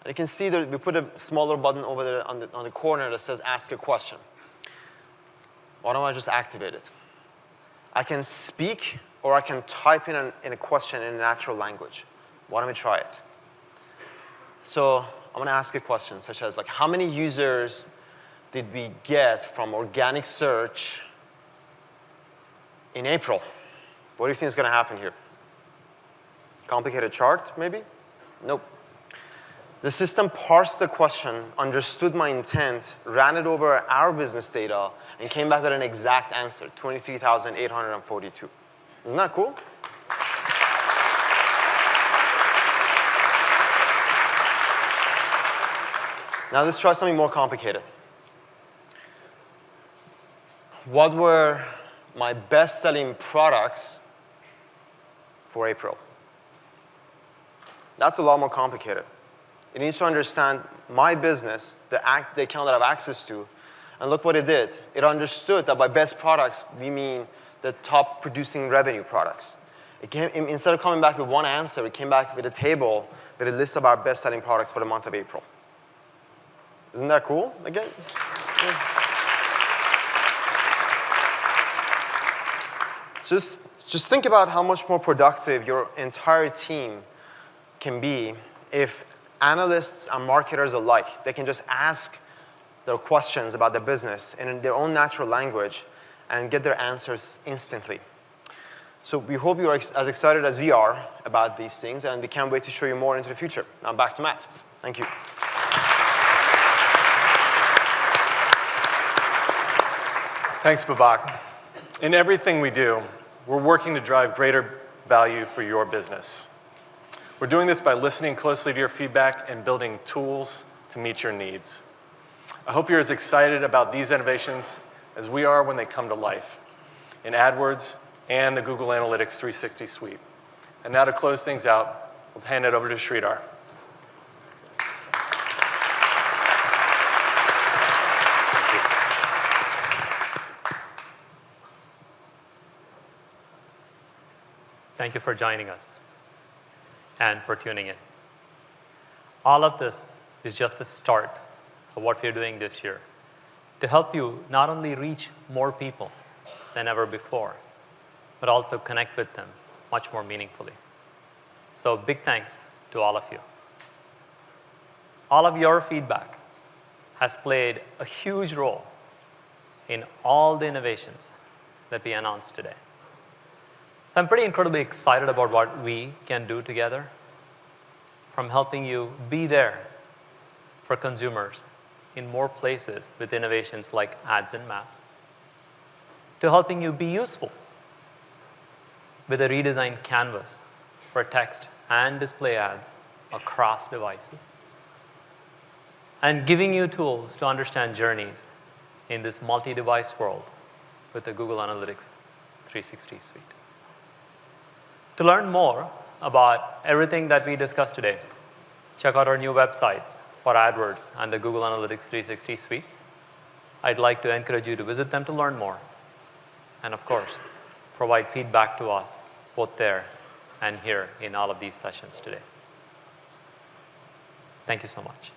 And you can see that we put a smaller button over there on the corner that says Ask a Question. Why don't I just activate it? I can speak or I can type in a question in a natural language. Why don't we try it? So I'm going to ask a question such as, like, how many users did we get from organic search in April? What do you think is going to happen here? Complicated chart, maybe? Nope. The system parsed the question, understood my intent, ran it over our business data, and came back with an exact answer, 23,842. Isn't that cool? Now let's try something more complicated. What were my best-selling products for April? That's a lot more complicated. It needs to understand my business, the account that I have access to, and look what it did. It understood that by best products, we mean the top producing revenue products. Instead of coming back with one answer, it came back with a table with a list of our best-selling products for the month of April. Isn't that cool, again? Yeah. Just think about how much more productive your entire team can be if analysts and marketers alike, they can just ask their questions about the business in their own natural language and get their answers instantly. So we hope you are as excited as we are about these things, and we can't wait to show you more into the future. Now back to Matt. Thank you. Thanks, Babak. In everything we do, we're working to drive greater value for your business. We're doing this by listening closely to your feedback and building tools to meet your needs. I hope you're as excited about these innovations as we are when they come to life in AdWords and the Google Analytics 360 Suite. And now to close things out, we'll hand it over to Sridhar. Thank you for joining us and for tuning in. All of this is just the start of what we're doing this year to help you not only reach more people than ever before, but also connect with them much more meaningfully. So big thanks to all of you. All of your feedback has played a huge role in all the innovations that we announced today. So I'm pretty incredibly excited about what we can do together, from helping you be there for consumers in more places with innovations like ads and maps, to helping you be useful with a redesigned canvas for text and display ads across devices, and giving you tools to understand journeys in this multi-device world with the Google Analytics 360 suite. To learn more about everything that we discussed today, check out our new websites for AdWords and the Google Analytics 360 suite. I'd like to encourage you to visit them to learn more. And of course, provide feedback to us both there and here in all of these sessions today. Thank you so much.